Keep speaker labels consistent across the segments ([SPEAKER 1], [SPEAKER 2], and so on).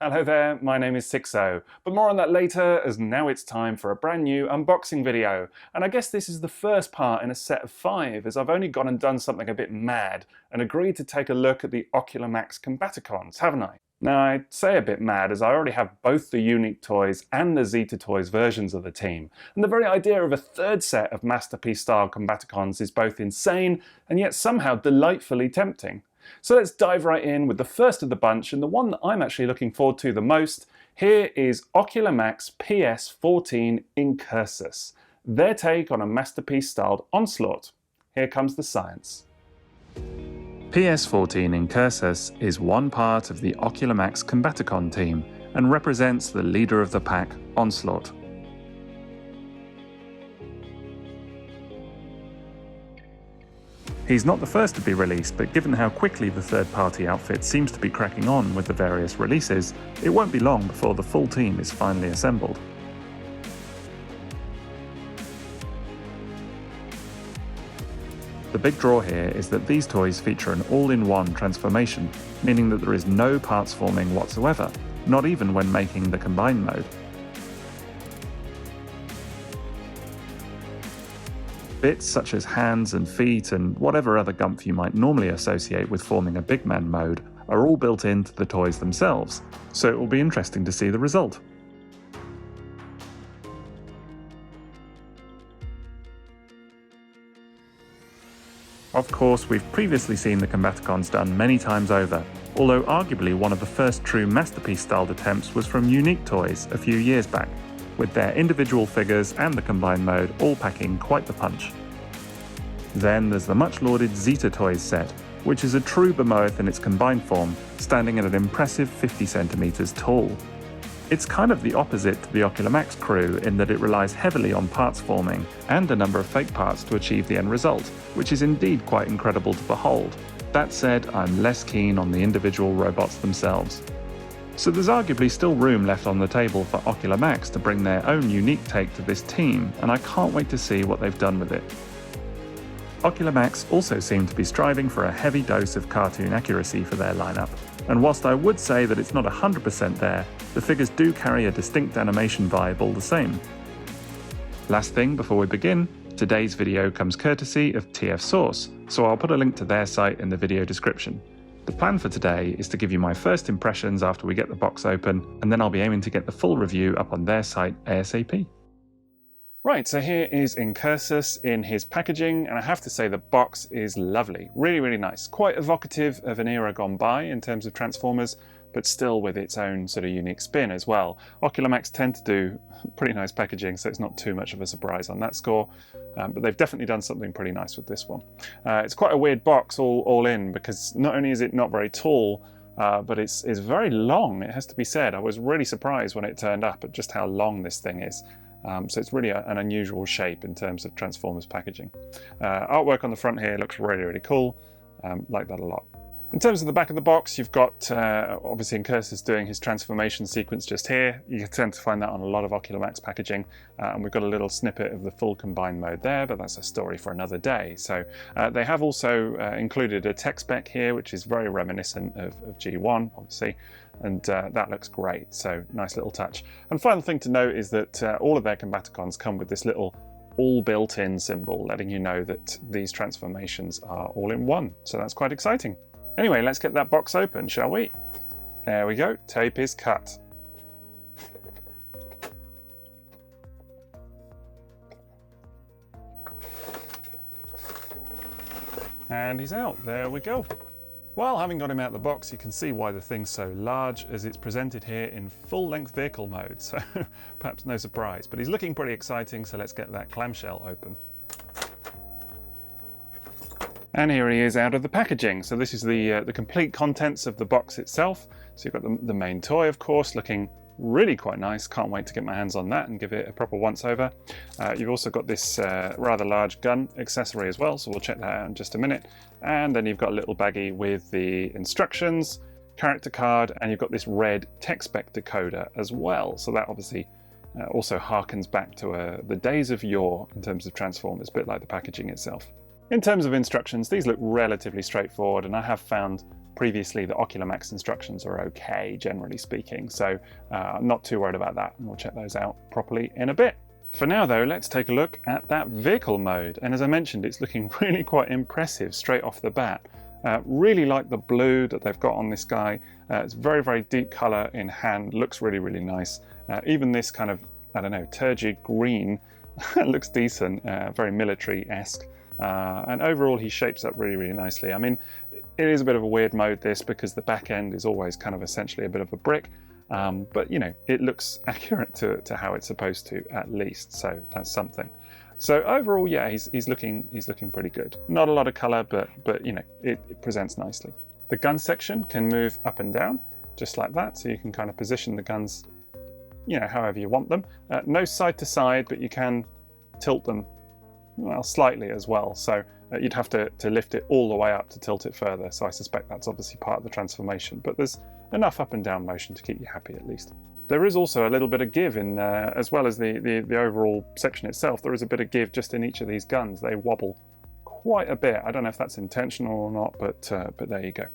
[SPEAKER 1] Hello there, my name is Sixo, but more on that later, as now it's time for a brand new unboxing video. And I guess this is the first part in a set of 5, as I've only gone and done something a bit mad and agreed to take a look at the Ocular Max Combaticons, haven't I? Now I say a bit mad as I already have both the Unique Toys and the Zeta Toys versions of the team, and the very idea of a third set of Masterpiece style Combaticons is both insane and yet somehow delightfully tempting. So let's dive right in with the first of the bunch, and the one that I'm actually looking forward to the most. Here is Ocular Max PS-14 Incursus, their take on a Masterpiece styled Onslaught. Here comes the science. PS-14 Incursus is one part of the Ocular Max Combaticon team and represents the leader of the pack, Onslaught. He's not the first to be released, but given how quickly the third-party outfit seems to be cracking on with the various releases, it won't be long before the full team is finally assembled. The big draw here is that these toys feature an all-in-one transformation, meaning that there is no parts forming whatsoever, not even when making the combined mode. Bits such as hands and feet and whatever other gumph you might normally associate with forming a big man mode are all built into the toys themselves, so it will be interesting to see the result. Of course, we've previously seen the Combaticons done many times over, although arguably one of the first true Masterpiece-styled attempts was from Unique Toys a few years back, with their individual figures and the combined mode all packing quite the punch. Then there's the much lauded Zeta Toys set, which is a true behemoth in its combined form, standing at an impressive 50 centimeters tall. It's kind of the opposite to the Ocular Max crew in that it relies heavily on parts forming and a number of fake parts to achieve the end result, which is indeed quite incredible to behold. That said, I'm less keen on the individual robots themselves. So there's arguably still room left on the table for Ocular Max to bring their own unique take to this team, and I can't wait to see what they've done with it. Ocular Max also seem to be striving for a heavy dose of cartoon accuracy for their lineup, and whilst I would say that it's not 100% there, the figures do carry a distinct animation vibe all the same. Last thing before we begin, today's video comes courtesy of TF Source, so I'll put a link to their site in the video description. The plan for today is to give you my first impressions after we get the box open, and then I'll be aiming to get the full review up on their site ASAP. Right, so here is Incursus in his packaging, and I have to say the box is lovely. Really, really nice. Quite evocative of an era gone by in terms of Transformers, but still with its own sort of unique spin as well. Ocular Max tend to do pretty nice packaging, so it's not too much of a surprise on that score. But they've definitely done something pretty nice with this one. It's quite a weird box all in, because not only is it not very tall, but it's very long, it has to be said. I was really surprised when it turned up at just how long this thing is. So it's really an unusual shape in terms of Transformers packaging. Artwork on the front here looks really, really cool. Like that a lot. In terms of the back of the box, you've got obviously Incursus doing his transformation sequence just here. You tend to find that on a lot of Ocular Max packaging, and we've got a little snippet of the full combined mode there, but that's a story for another day. So they have also included a tech spec here, which is very reminiscent of G1, obviously, and that looks great. So nice little touch. And final thing to note is that all of their Combaticons come with this little all built-in symbol, letting you know that these transformations are all in one. So that's quite exciting. Anyway, let's get that box open, shall we? There we go, tape is cut. And he's out, there we go. Well, having got him out of the box, you can see why the thing's so large, as it's presented here in full-length vehicle mode, so perhaps no surprise. But he's looking pretty exciting, so let's get that clamshell open. And here he is out of the packaging. So this is the complete contents of the box itself. So you've got the main toy, of course, looking really quite nice. Can't wait to get my hands on that and give it a proper once-over. You've also got this rather large gun accessory as well, so we'll check that out in just a minute. And then you've got a little baggie with the instructions, character card, and you've got this red tech spec decoder as well. So that obviously also harkens back to the days of yore in terms of Transformers, a bit like the packaging itself. In terms of instructions, these look relatively straightforward, and I have found previously, the Ocular Max instructions are okay, generally speaking, so I'm not too worried about that, and we'll check those out properly in a bit. For now though, let's take a look at that vehicle mode, and as I mentioned, it's looking really quite impressive straight off the bat. Really like the blue that they've got on this guy. It's very deep colour in hand, looks really nice. Even this kind of, I don't know, turgid green looks decent, very military-esque. And overall he shapes up really nicely. I mean, it is a bit of a weird mode this, because the back end is always kind of essentially a bit of a brick, but you know, it looks accurate to how it's supposed to, at least, so that's something. So overall, yeah, he's looking pretty good. Not a lot of color, but you know, it presents nicely. The gun section can move up and down just like that, so you can kind of position the guns, you know, however you want them. No side to side, but you can tilt them, well, slightly as well, so you'd have to lift it all the way up to tilt it further, so I suspect that's obviously part of the transformation, but there's enough up and down motion to keep you happy at least. There is also a little bit of give in there, as well as the overall section itself. There is a bit of give just in each of these guns. They wobble quite a bit. I don't know if that's intentional or not, but there you go.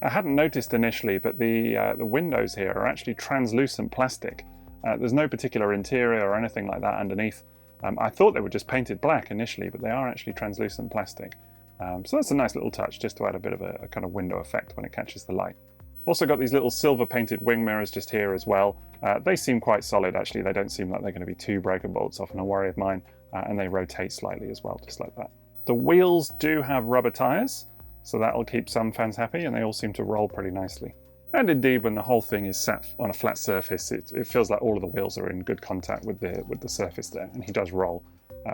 [SPEAKER 1] I hadn't noticed initially, but the windows here are actually translucent plastic. There's no particular interior or anything like that underneath. I thought they were just painted black initially, but they are actually translucent plastic. So that's a nice little touch, just to add a bit of a kind of window effect when it catches the light. Also got these little silver painted wing mirrors just here as well. They seem quite solid actually. They don't seem like they're going to be too breaking bolts, often a worry of mine, and they rotate slightly as well, just like that. The wheels do have rubber tyres, so that'll keep some fans happy, and they all seem to roll pretty nicely. And indeed, when the whole thing is sat on a flat surface, it feels like all of the wheels are in good contact with the surface there, and he does roll.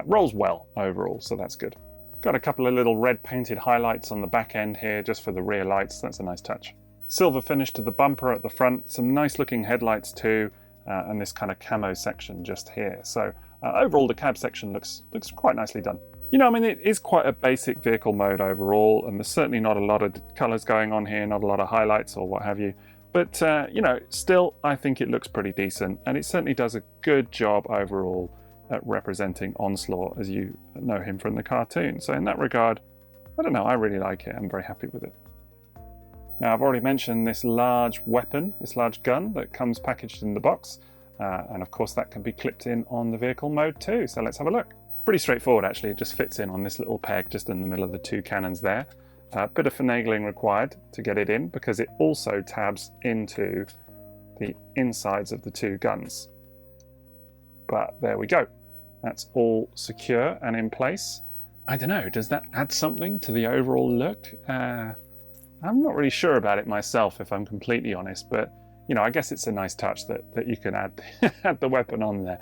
[SPEAKER 1] Rolls well overall, so that's good. Got a couple of little red painted highlights on the back end here, just for the rear lights. That's a nice touch. Silver finish to the bumper at the front, some nice looking headlights too, and this kind of camo section just here. So overall the cab section looks quite nicely done. You know, I mean, it is quite a basic vehicle mode overall, and there's certainly not a lot of colours going on here, not a lot of highlights or what have you. But, you know, still, I think it looks pretty decent, and it certainly does a good job overall at representing Onslaught as you know him from the cartoon. So in that regard, I don't know, I really like it. I'm very happy with it. Now, I've already mentioned this large weapon, this large gun that comes packaged in the box, and of course that can be clipped in on the vehicle mode too, so let's have a look. Pretty straightforward actually, it just fits in on this little peg just in the middle of the two cannons there. A bit of finagling required to get it in, because it also tabs into the insides of the two guns. But there we go, that's all secure and in place. I don't know, does that add something to the overall look? I'm not really sure about it myself, if I'm completely honest, but you know, I guess it's a nice touch that you can add, add the weapon on there.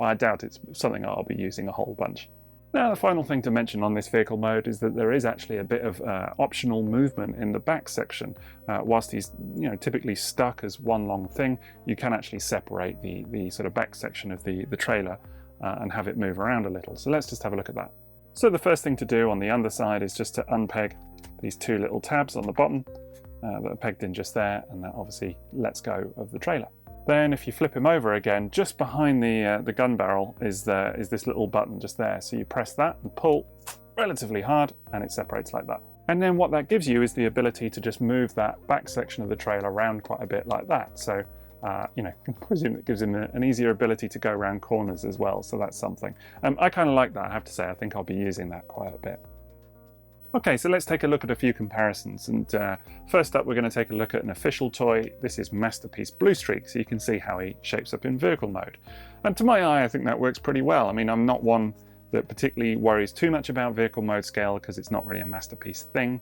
[SPEAKER 1] I doubt it's something I'll be using a whole bunch. Now, the final thing to mention on this vehicle mode is that there is actually a bit of optional movement in the back section. Whilst he's, you know, typically stuck as one long thing, you can actually separate the sort of back section of the trailer and have it move around a little. So let's just have a look at that. So the first thing to do on the underside is just to unpeg these two little tabs on the bottom that are pegged in just there, and that obviously lets go of the trailer. Then if you flip him over again, just behind the gun barrel is this little button just there. So you press that and pull relatively hard, and it separates like that. And then what that gives you is the ability to just move that back section of the trailer around quite a bit like that. So you know, I presume it gives him an easier ability to go around corners as well, so that's something. I kind of like that, I have to say. I think I'll be using that quite a bit. Okay, so let's take a look at a few comparisons, and first up we're going to take a look at an official toy. This is Masterpiece Bluestreak, so you can see how he shapes up in vehicle mode. And to my eye, I think that works pretty well. I mean, I'm not one that particularly worries too much about vehicle mode scale, because it's not really a Masterpiece thing,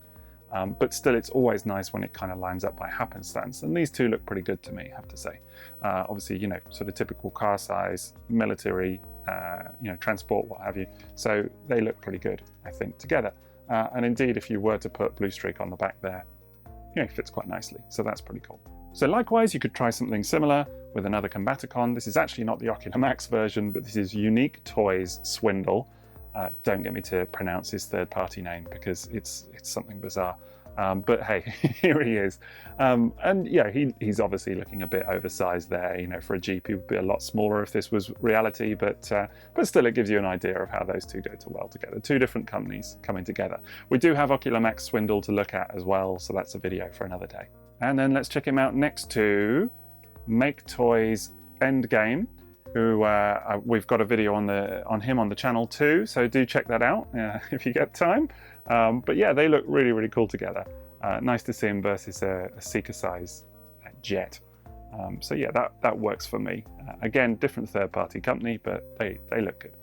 [SPEAKER 1] but still it's always nice when it kind of lines up by happenstance, and these two look pretty good to me, I have to say. Obviously, you know, sort of typical car size, military, you know, transport, what have you, so they look pretty good, I think, together. And indeed, if you were to put Bluestreak on the back there, you know, it fits quite nicely, so that's pretty cool. So likewise, you could try something similar with another Combaticon. This is actually not the Ocular Max version, but this is Unique Toys Swindle. Don't get me to pronounce his third-party name, because it's something bizarre. But hey, here he is. And yeah, he's obviously looking a bit oversized there. You know, for a Jeep, he would be a lot smaller if this was reality, but still it gives you an idea of how those two go well together. Two different companies coming together. We do have Ocular Max Swindle to look at as well, so that's a video for another day. And then let's check him out next to Make Toys Endgame, who we've got a video on him on the channel too, so do check that out if you get time. But yeah, they look really, really cool together. Nice to see him versus a Seeker size jet. So yeah, that works for me. Again, different third-party company, but they look good.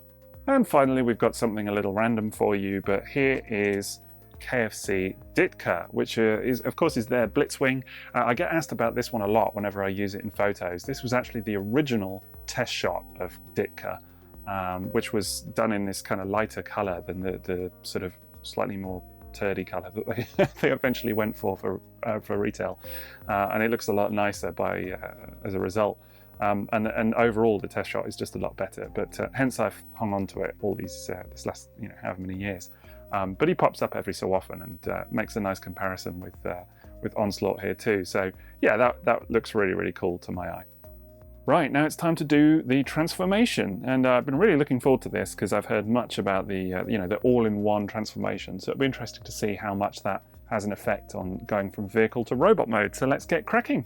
[SPEAKER 1] And finally, we've got something a little random for you, but here is KFC Ditka, which of course is their Blitzwing. I get asked about this one a lot whenever I use it in photos. This was actually the original test shot of Ditka, which was done in this kind of lighter color than the sort of slightly more turdy color that they eventually went for retail, and it looks a lot nicer as a result. And overall, the test shot is just a lot better. But hence I've hung on to it all this last however many years. But he pops up every so often and makes a nice comparison with Onslaught here too. So yeah, that looks really, really cool to my eye. Right, now it's time to do the transformation, and I've been really looking forward to this because I've heard much about the the all-in-one transformation. So it'll be interesting to see how much that has an effect on going from vehicle to robot mode. So let's get cracking.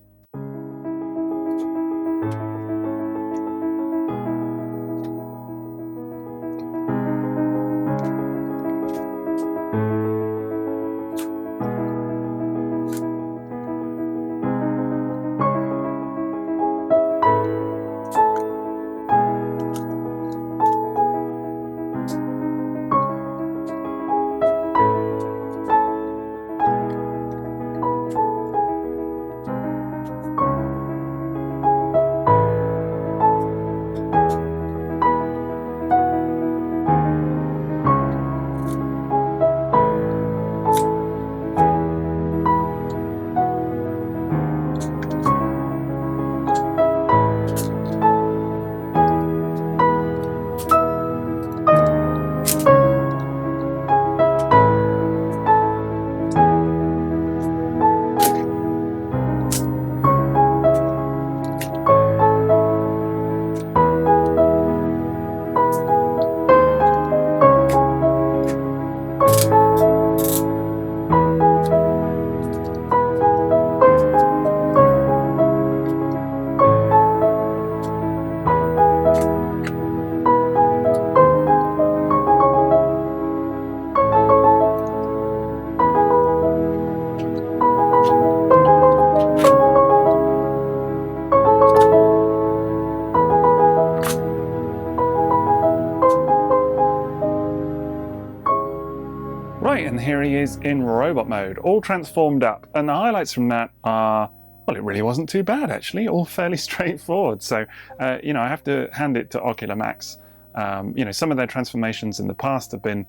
[SPEAKER 1] Right, and here he is in robot mode, all transformed up. And the highlights from that are, well, it really wasn't too bad actually, all fairly straightforward. So, I have to hand it to Ocular Max. Some of their transformations in the past have been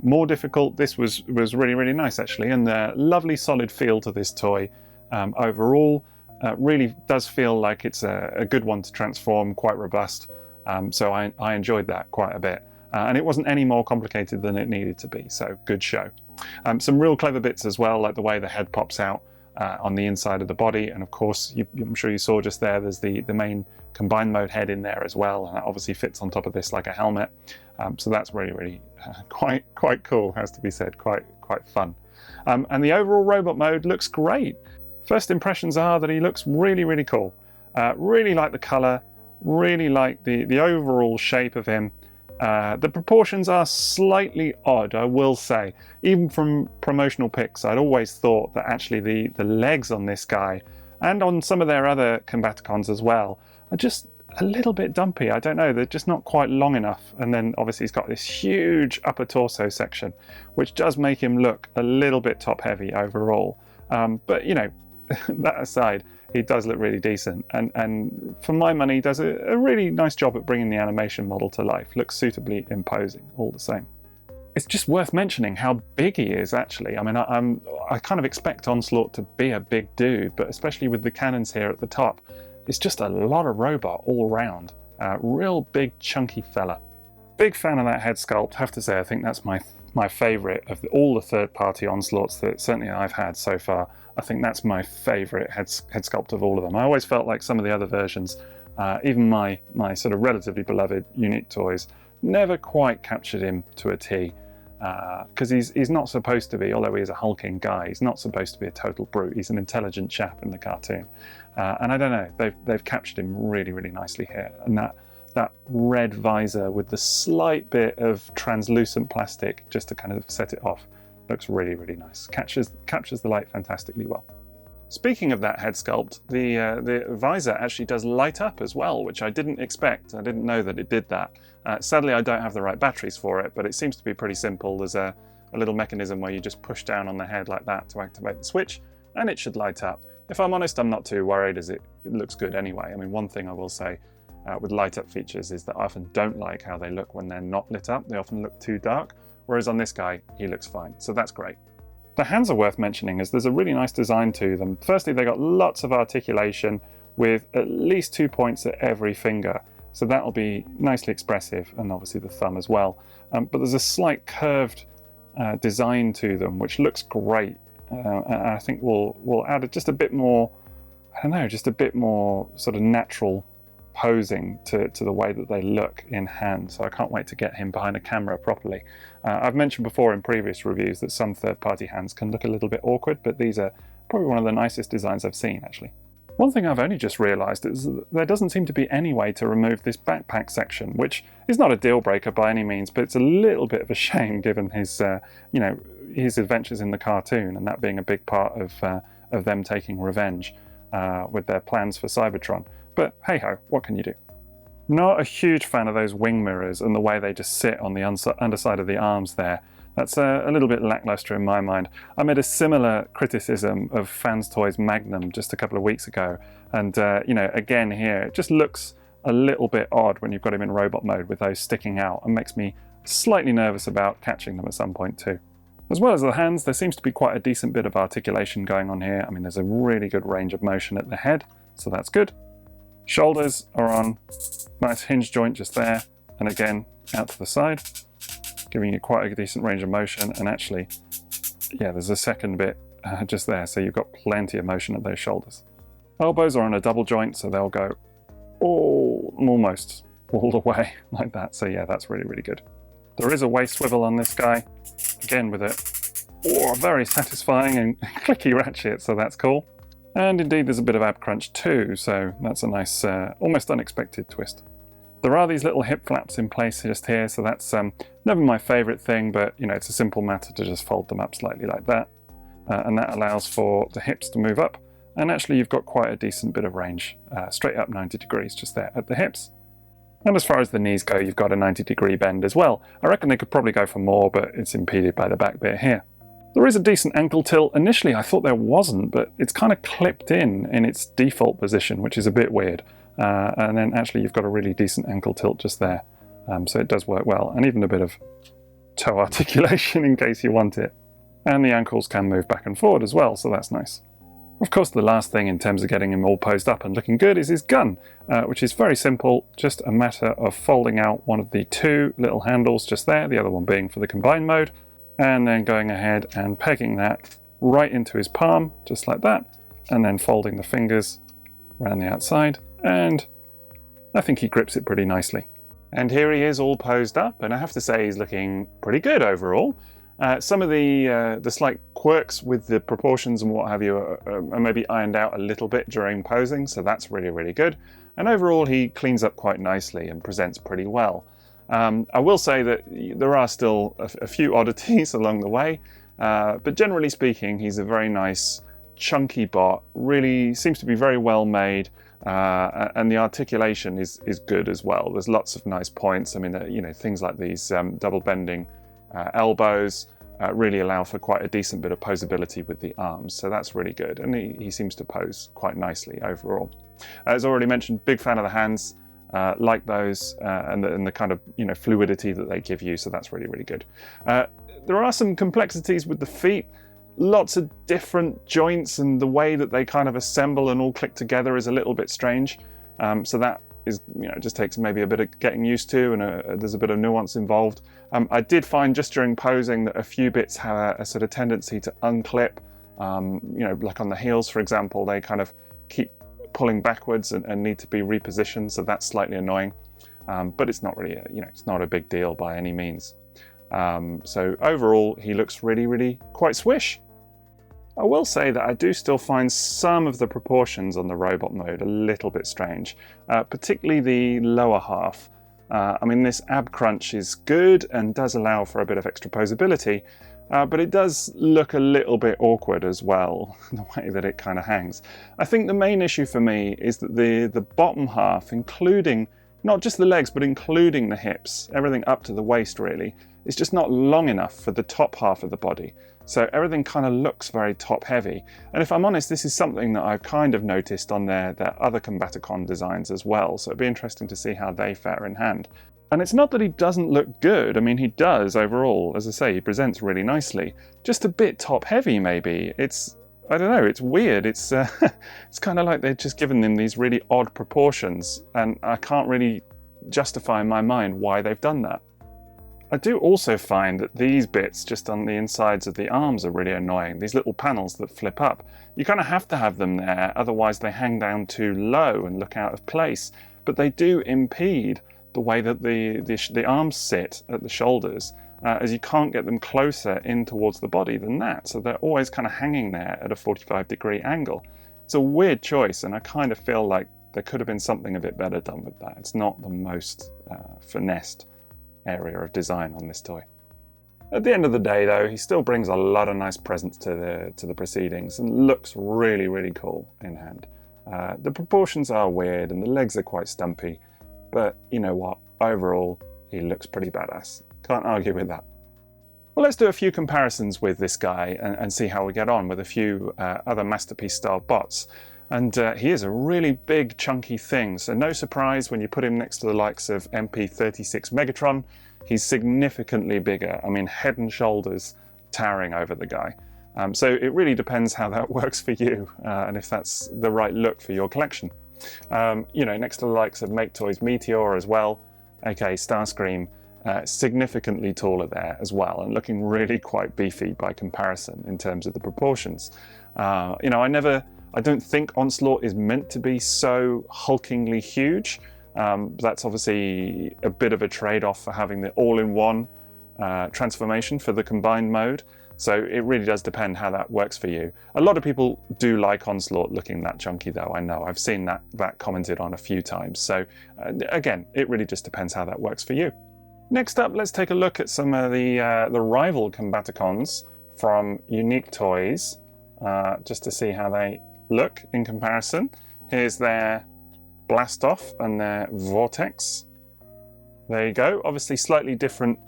[SPEAKER 1] more difficult. This was really, really nice actually, and the lovely solid feel to this toy overall really does feel like it's a good one to transform, quite robust. So I enjoyed that quite a bit. And it wasn't any more complicated than it needed to be, so good show. Some real clever bits as well, like the way the head pops out on the inside of the body, and of course, I'm sure you saw just there's the main combined mode head in there as well, and that obviously fits on top of this like a helmet. So that's really, really quite cool, has to be said, quite fun. And the overall robot mode looks great. First impressions are that he looks really, really cool. Really like the color, really like the overall shape of him. The proportions are slightly odd, I will say. Even from promotional pics, I'd always thought that actually the legs on this guy, and on some of their other Combaticons as well, are just a little bit dumpy. I don't know, they're just not quite long enough. And then obviously he's got this huge upper torso section, which does make him look a little bit top heavy overall. But that aside, he does look really decent, and for my money does a really nice job at bringing the animation model to life. Looks suitably imposing all the same. It's just worth mentioning how big he is actually. I mean, I kind of expect Onslaught to be a big dude, but especially with the cannons here at the top, it's just a lot of robot all around. Real big chunky fella. Big fan of that head sculpt. Have to say, I think that's my favourite of all the third-party Onslaughts that certainly I've had so far. I think that's my favourite head sculpt of all of them. I always felt like some of the other versions, even my sort of relatively beloved Unique toys, never quite captured him to a T. Because he's not supposed to be, although he is a hulking guy, he's not supposed to be a total brute. He's an intelligent chap in the cartoon. And I don't know, they've captured him really, really nicely here. And that red visor with the slight bit of translucent plastic just to kind of set it off looks really, really nice. Captures the light fantastically well. Speaking of that head sculpt, the visor actually does light up as well, which I didn't expect. I didn't know that it did that. Sadly, I don't have the right batteries for it, but it seems to be pretty simple. There's a little mechanism where you just push down on the head like that to activate the switch, and it should light up. If I'm honest, I'm not too worried, as it looks good anyway. I mean, one thing I will say with light up features is that I often don't like how they look when they're not lit up. They often look too dark, whereas on this guy, he looks fine. So that's great. The hands are worth mentioning as there's a really nice design to them. Firstly, they got lots of articulation with at least 2 points at every finger. So that'll be nicely expressive, and obviously the thumb as well. But there's a slight curved design to them, which looks great. And I think will add just a bit more, I don't know, just a bit more sort of natural posing to the way that they look in hand. So I can't wait to get him behind a camera properly. I've mentioned before in previous reviews that some third-party hands can look a little bit awkward, but these are probably one of the nicest designs I've seen, actually. One thing I've only just realised is that there doesn't seem to be any way to remove this backpack section, which is not a deal breaker by any means, but it's a little bit of a shame given his, his adventures in the cartoon, and that being a big part of them taking revenge with their plans for Cybertron. But hey-ho, what can you do? Not a huge fan of those wing mirrors and the way they just sit on the underside of the arms there. That's a little bit lackluster in my mind. I made a similar criticism of Fans Toys Magnum just a couple of weeks ago. And, again here, it just looks a little bit odd when you've got him in robot mode with those sticking out, and makes me slightly nervous about catching them at some point too. As well as the hands, there seems to be quite a decent bit of articulation going on here. I mean, there's a really good range of motion at the head, so that's good. Shoulders are on, nice hinge joint just there, and again, out to the side, giving you quite a decent range of motion. And actually, yeah, there's a second bit just there, so you've got plenty of motion at those shoulders. Elbows are on a double joint, so they'll go almost all the way like that. So yeah, that's really, really good. There is a waist swivel on this guy, again with a very satisfying and clicky ratchet, so that's cool. And indeed there's a bit of ab crunch too, so that's a nice, almost unexpected twist. There are these little hip flaps in place just here, so that's never my favourite thing, but it's a simple matter to just fold them up slightly like that. And that allows for the hips to move up, and actually you've got quite a decent bit of range, straight up 90 degrees just there at the hips. And as far as the knees go, you've got a 90-degree bend as well. I reckon they could probably go for more, but it's impeded by the back bit here. There is a decent ankle tilt. Initially I thought there wasn't, but it's kind of clipped in its default position, which is a bit weird. And then actually you've got a really decent ankle tilt just there. So it does work well, and even a bit of toe articulation in case you want it. And the ankles can move back and forward as well, so that's nice. Of course, the last thing in terms of getting him all posed up and looking good is his gun, which is very simple, just a matter of folding out one of the two little handles just there, the other one being for the combined mode, and then going ahead and pegging that right into his palm, just like that, and then folding the fingers around the outside, and I think he grips it pretty nicely. And here he is all posed up, and I have to say he's looking pretty good overall. Some of the slight quirks with the proportions and what have you are maybe ironed out a little bit during posing, so that's really, really good. And overall he cleans up quite nicely and presents pretty well. I will say that there are still a few oddities along the way, but generally speaking he's a very nice chunky bot, really seems to be very well made, and the articulation is good as well. There's lots of nice points. I mean, things like these double bending elbows really allow for quite a decent bit of posability with the arms, so that's really good, and he seems to pose quite nicely overall. As already mentioned, big fan of the hands, like those, and the kind of fluidity that they give you, so that's really, really good. There are some complexities with the feet. Lots of different joints, and the way that they kind of assemble and all click together is a little bit strange, so that
[SPEAKER 2] is, just takes maybe a bit of getting used to, and there's a bit of nuance involved. I did find just during posing that a few bits have a sort of tendency to unclip. Like on the heels, for example, they kind of keep pulling backwards and need to be repositioned, so that's slightly annoying. But it's not really, it's not a big deal by any means. So overall, he looks really, really quite swish. I will say that I do still find some of the proportions on the robot mode a little bit strange, particularly the lower half. This ab crunch is good and does allow for a bit of extra posability, but it does look a little bit awkward as well, the way that it kind of hangs. I think the main issue for me is that the bottom half, including not just the legs, but including the hips, everything up to the waist really, is just not long enough for the top half of the body. So everything kind of looks very top heavy. And if I'm honest, this is something that I've kind of noticed on their other Combaticon designs as well. So it'd be interesting to see how they fare in hand. And it's not that he doesn't look good. I mean, he does overall. As I say, he presents really nicely. Just a bit top heavy maybe. I don't know, it's weird. It's kind of like they've just given them these really odd proportions, and I can't really justify in my mind why they've done that. I do also find that these bits just on the insides of the arms are really annoying. These little panels that flip up. You kind of have to have them there, otherwise they hang down too low and look out of place. But they do impede the way that the arms sit at the shoulders, as you can't get them closer in towards the body than that. So they're always kind of hanging there at a 45-degree angle. It's a weird choice, and I kind of feel like there could have been something a bit better done with that. It's not the most finessed area of design on this toy. At the end of the day though, he still brings a lot of nice presence to the proceedings and looks really, really cool in hand. The proportions are weird and the legs are quite stumpy, but you know what, overall he looks pretty badass. Can't argue with that. Well, let's do a few comparisons with this guy and see how we get on with a few other Masterpiece style bots. And he is a really big, chunky thing, so no surprise when you put him next to the likes of MP36 Megatron, he's significantly bigger. I mean, head and shoulders towering over the guy. So it really depends how that works for you and if that's the right look for your collection. Next to the likes of Make Toys Meteor as well, aka Starscream, significantly taller there as well, and looking really quite beefy by comparison in terms of the proportions. I don't think Onslaught is meant to be so hulkingly huge. That's obviously a bit of a trade-off for having the all-in-one transformation for the combined mode. So it really does depend how that works for you. A lot of people do like Onslaught looking that chunky though, I know. I've seen that commented on a few times. So again, it really just depends how that works for you. Next up, let's take a look at some of the rival Combaticons from Unique Toys, just to see how they look in comparison. Here's their Blastoff and their Vortex. There you go. Obviously slightly different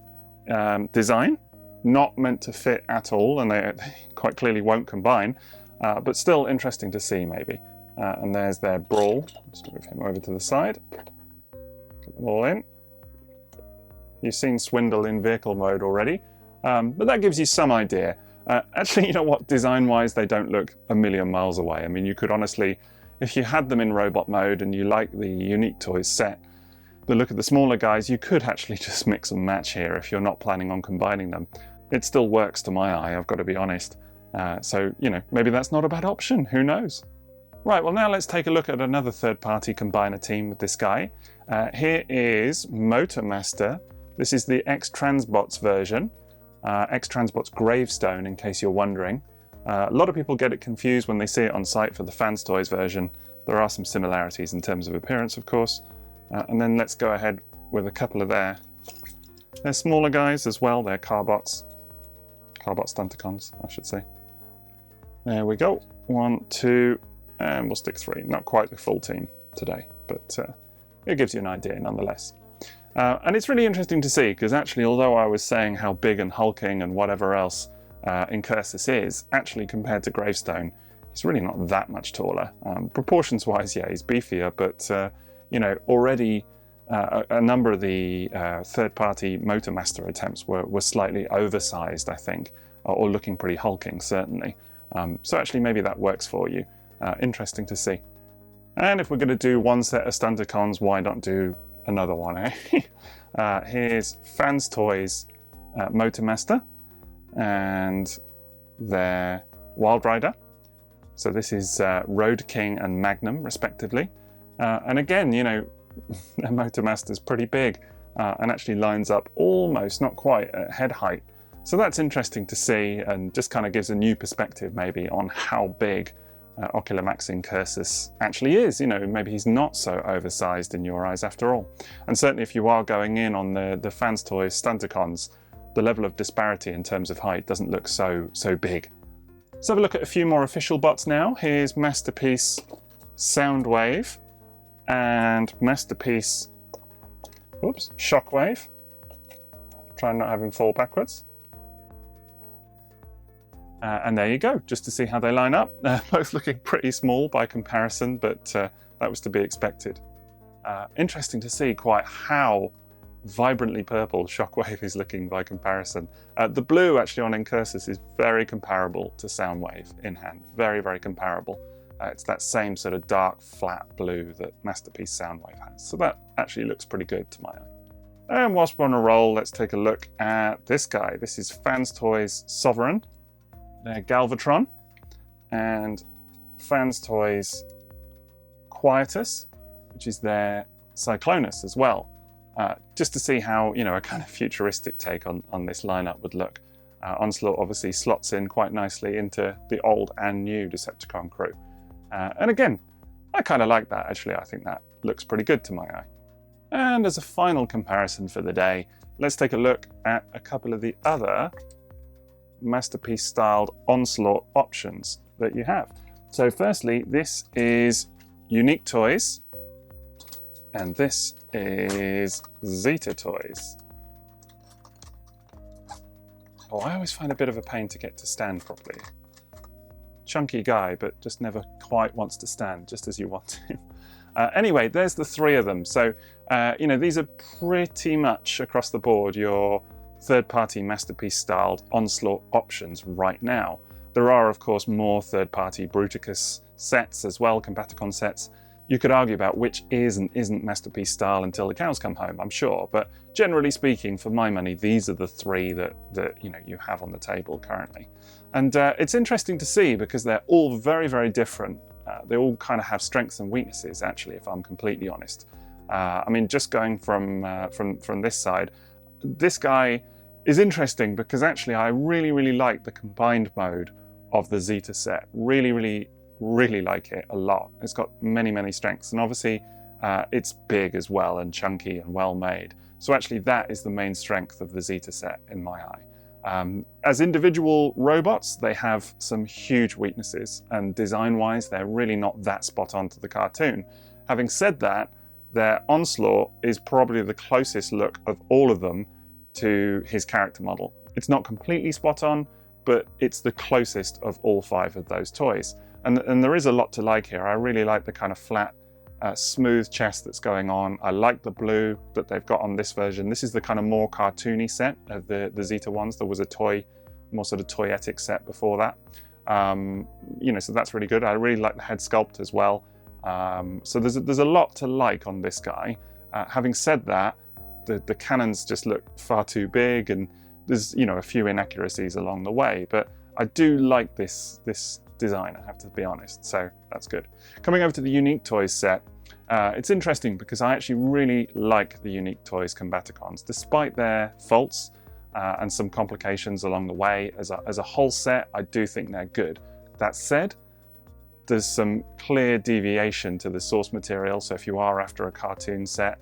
[SPEAKER 2] design, not meant to fit at all, and they quite clearly won't combine, but still interesting to see maybe. And there's their Brawl. Just move him over to the side. Get them all in. You've seen Swindle in vehicle mode already, but that gives you some idea. Actually, you know what, design-wise, they don't look a million miles away. I mean, you could honestly, if you had them in robot mode and you like the Unique Toys set, the look of the smaller guys, you could actually just mix and match here if you're not planning on combining them. It still works to my eye, I've got to be honest. So, maybe that's not a bad option, who knows? Right, well now let's take a look at another third-party combiner team with this guy. Here is Motormaster. This is the X-Transbots version. X-Transbots Gravestone, in case you're wondering. A lot of people get it confused when they see it on site for the Fans Toys version. There are some similarities in terms of appearance, of course. And then let's go ahead with a couple of their smaller guys as well. They're Carbots. Carbot Stunticons, I should say. There we go. 1, 2, and we'll stick 3. Not quite the full team today, but it gives you an idea nonetheless. And it's really interesting to see, because actually, although I was saying how big and hulking and whatever else Incursus is, actually compared to Gravestone, he's really not that much taller. Proportions-wise, yeah, he's beefier, but already a number of the third-party Motormaster attempts were slightly oversized, I think, or looking pretty hulking, certainly. So actually, maybe that works for you. Interesting to see. And if we're going to do one set of Stunticons, why not do another one, eh? Here's Fans Toys Motormaster and their Wild Rider. So this is Road King and Magnum, respectively. And again, you know, their Motormaster's pretty big and actually lines up almost, not quite, at head height. So that's interesting to see and just kind of gives a new perspective maybe on how big Ocular Max Incursus actually is. You know, maybe he's not so oversized in your eyes after all. And certainly if you are going in on the Fans Toys Stunticons, the level of disparity in terms of height doesn't look so big. Let's have a look at a few more official bots now. Here's Masterpiece Soundwave and Masterpiece Shockwave. Try and not have him fall backwards. And there you go, just to see how they line up. Both looking pretty small by comparison, but that was to be expected. Interesting to see quite how vibrantly purple Shockwave is looking by comparison. The blue actually on Incursus is very comparable to Soundwave in hand, very comparable. It's that same sort of dark flat blue that Masterpiece Soundwave has. So that actually looks pretty good to my eye. And whilst we're on a roll, let's take a look at this guy. This is Fans Toys Sovereign, their Galvatron, and Fans Toys Quietus, which is their Cyclonus as well. Just to see how, you know, a kind of futuristic take on this lineup would look. Onslaught obviously slots in quite nicely into the old and new Decepticon crew. And again, I kind of like that actually. I think that looks pretty good to my eye. And as a final comparison for the day, let's take a look at a couple of the other Masterpiece styled Onslaught options that you have. So firstly, this is Unique Toys, and this is Zeta Toys. Oh, I always find a bit of a pain to get to stand properly. Chunky guy, but just never quite wants to stand, just as you want him. Anyway, there's the three of them. So, you know, these are pretty much across the board your third-party Masterpiece styled Onslaught options right now. There are, of course, more third-party Bruticus sets as well, Combaticon sets. You could argue about which is and isn't Masterpiece style until the cows come home, I'm sure. But generally speaking, for my money, these are the three that you know you have on the table currently. And it's interesting to see because they're all very different. They all kind of have strengths and weaknesses, actually, if I'm completely honest. I mean, just going from this side, this guy is interesting because actually I really like the combined mode of the Zeta set. Really like it a lot. It's got many strengths, and obviously it's big as well and chunky and well made. So actually that is the main strength of the Zeta set in my eye. As individual robots, they have some huge weaknesses, and design-wise, they're really not that spot on to the cartoon. Having said that, their Onslaught is probably the closest look of all of them to his character model. It's not completely spot on, but it's the closest of all five of those toys. And there is a lot to like here. I really like the kind of flat, smooth chest that's going on. I like the blue that they've got on this version. This is the kind of more cartoony set of the Zeta ones. There was a more sort of toyetic set before that. You know, so that's really good. I really like the head sculpt as well. So there's a lot to like on this guy. Having said that, the cannons just look far too big, and there's, you know, a few inaccuracies along the way. But I do like this design, I have to be honest, so that's good. Coming over to the Unique Toys set, it's interesting because I actually really like the Unique Toys Combaticons, despite their faults and some complications along the way. As a whole set, I do think they're good. That said, there's some clear deviation to the source material, so if you are after a cartoon set,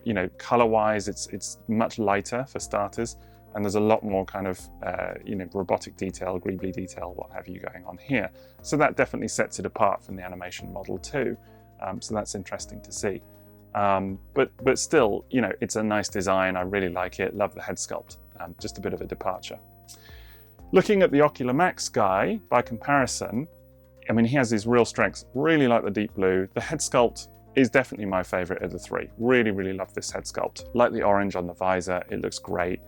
[SPEAKER 2] you know, color-wise, it's much lighter for starters, and there's a lot more kind of, you know, robotic detail, greebly detail, what have you going on here. So that definitely sets it apart from the animation model too. So that's interesting to see. But still, you know, it's a nice design. I really like it. Love the head sculpt. Just a bit of a departure. Looking at the Ocular Max guy, by comparison, I mean, he has his real strengths. Really like the deep blue. The head sculpt is definitely my favorite of the three. Really love this head sculpt. Like the orange on the visor, it looks great.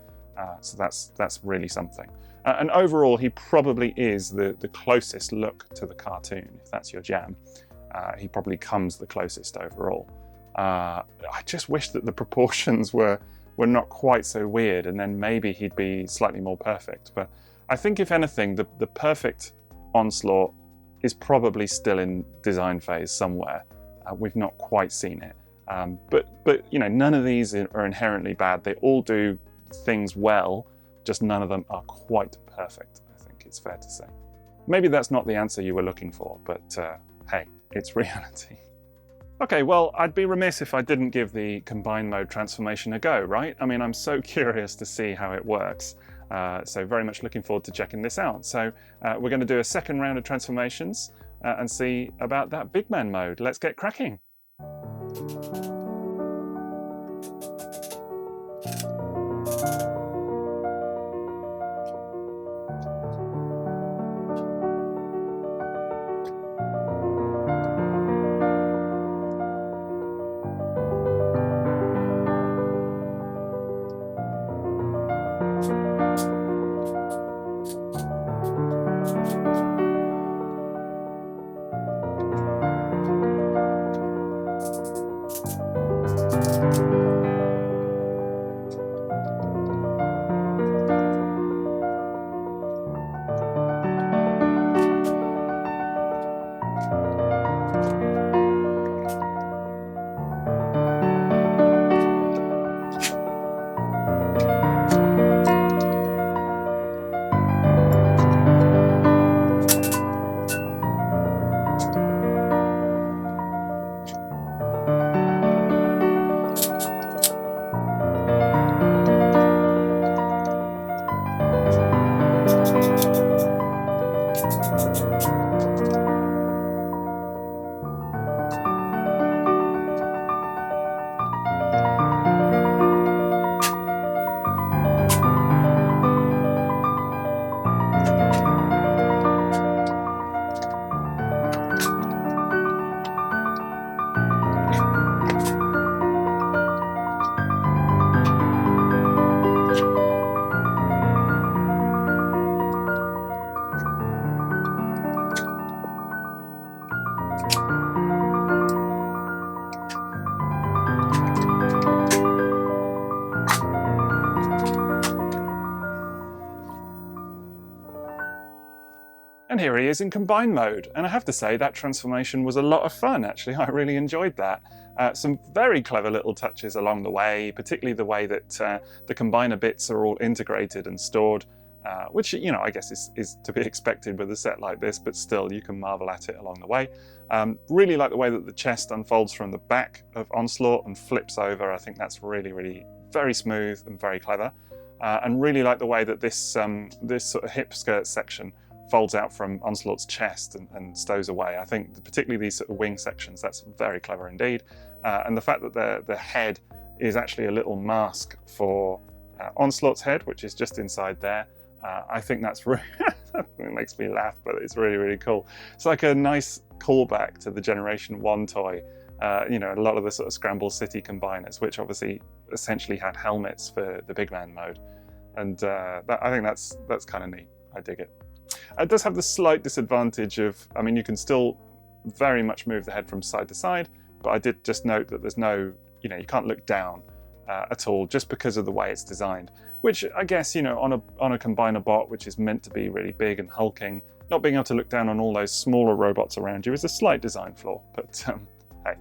[SPEAKER 2] So that's really something. And overall, he probably is the closest look to the cartoon, if that's your jam. he probably comes the closest overall. I just wish that the proportions were not quite so weird, and then maybe he'd be slightly more perfect. But I think if anything, the perfect Onslaught is probably still in design phase somewhere. We've not quite seen it. But you know, none of these are inherently bad. They all do things well, just none of them are quite perfect, I think it's fair to say. Maybe that's not the answer you were looking for, but hey, it's reality. Okay, well, I'd be remiss if I didn't give the combine mode transformation a go, right? I mean, I'm so curious to see how it works. So very much looking forward to checking this out. So we're going to do a second round of transformations and see about that big man mode. Let's get cracking. And here he is in combine mode. And I have to say that transformation was a lot of fun, actually. I really enjoyed that. Some very clever little touches along the way, particularly the way that the combiner bits are all integrated and stored, which, you know, I guess is to be expected with a set like this, but still you can marvel at it along the way. Really like the way that the chest unfolds from the back of Onslaught and flips over. I think that's really, really very smooth and very clever. And really like the way that this sort of hip skirt section folds out from Onslaught's chest and stows away. I think particularly these sort of wing sections, that's very clever indeed. And the fact that the head is actually a little mask for Onslaught's head, which is just inside there, I think that's really, it makes me laugh, but it's really, really cool. It's like a nice callback to the Generation 1 toy. You know, a lot of the sort of Scramble City combiners, which obviously essentially had helmets for the big man mode. And I think that's kind of neat. I dig it. It does have the slight disadvantage of, I mean, you can still very much move the head from side to side, but I did just note that there's no, you know, you can't look down at all just because of the way it's designed, which I guess, you know, on a combiner bot, which is meant to be really big and hulking, not being able to look down on all those smaller robots around you is a slight design flaw, but hey,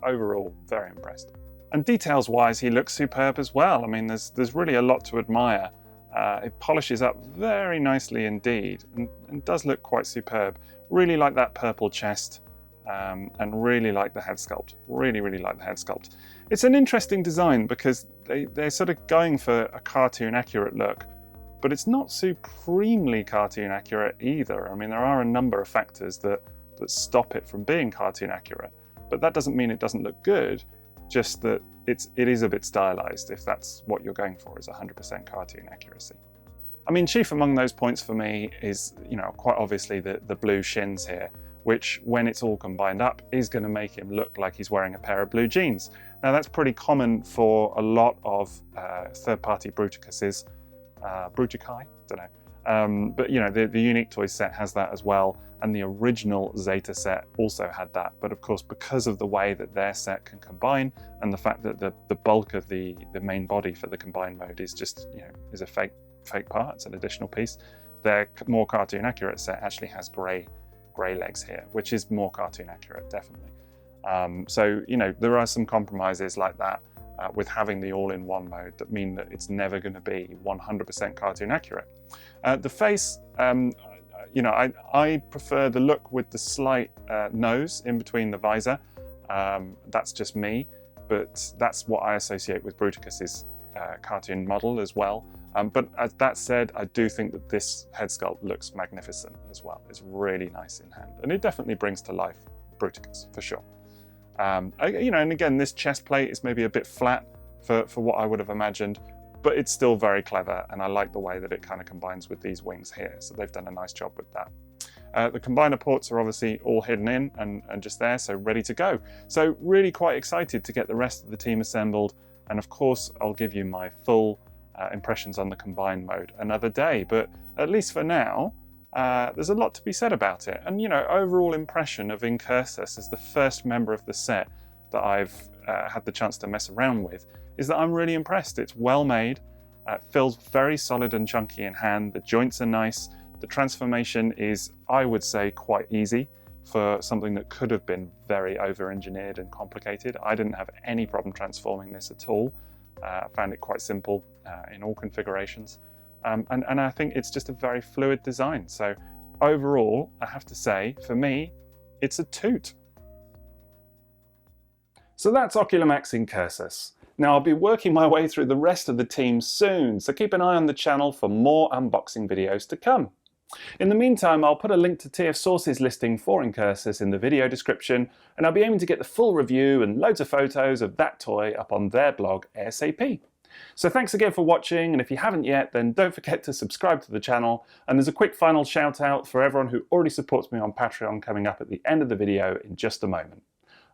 [SPEAKER 2] overall, very impressed. And details-wise, he looks superb as well. I mean, there's really a lot to admire. It polishes up very nicely indeed and does look quite superb. Really like that purple chest and really like the head sculpt. Really, really like the head sculpt. It's an interesting design because they're sort of going for a cartoon accurate look, but it's not supremely cartoon accurate either. I mean, there are a number of factors that stop it from being cartoon accurate, but that doesn't mean it doesn't look good. Just that it is a bit stylized if that's what you're going for, is 100% cartoon accuracy. I mean, chief among those points for me is, you know, quite obviously the blue shins here, which when it's all combined up is going to make him look like he's wearing a pair of blue jeans. Now that's pretty common for a lot of third-party Bruticus's, Brutici, don't But you know, the Unique Toys set has that as well, and the original Zeta set also had that. But of course, because of the way that their set can combine, and the fact that the bulk of the main body for the combined mode is just, you know, is a fake part, it's an additional piece, their more cartoon accurate set actually has grey legs here, which is more cartoon accurate, definitely. So you know, there are some compromises like that with having the all-in-one mode that mean that it's never going to be 100% cartoon accurate. The face, you know, I prefer the look with the slight nose in between the visor. That's just me, but that's what I associate with Bruticus's cartoon model as well. But as that said, I do think that this head sculpt looks magnificent as well. It's really nice in hand, and it definitely brings to life Bruticus for sure. You know, and again, this chest plate is maybe a bit flat for what I would have imagined, but it's still very clever, and I like the way that it kind of combines with these wings here. So they've done a nice job with that. The combiner ports are obviously all hidden in and just there, so ready to go. So really quite excited to get the rest of the team assembled, and of course I'll give you my full impressions on the combined mode another day, but at least for now, there's a lot to be said about it. And you know, overall impression of Incursus as the first member of the set that I've had the chance to mess around with is that I'm really impressed. It's well made, feels very solid and chunky in hand, the joints are nice, the transformation is, I would say, quite easy for something that could have been very over-engineered and complicated. I didn't have any problem transforming this at all. I found it quite simple in all configurations. And I think it's just a very fluid design. So overall, I have to say, for me, it's a toot. So that's Ocular Max Incursus. Now I'll be working my way through the rest of the team soon, so keep an eye on the channel for more unboxing videos to come. In the meantime, I'll put a link to TF Source's listing for Incursus in the video description, and I'll be aiming to get the full review and loads of photos of that toy up on their blog ASAP. So thanks again for watching, and if you haven't yet, then don't forget to subscribe to the channel, and there's a quick final shout out for everyone who already supports me on Patreon coming up at the end of the video in just a moment.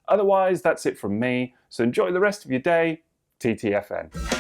[SPEAKER 2] Otherwise, that's it from me, so enjoy the rest of your day. TTFN.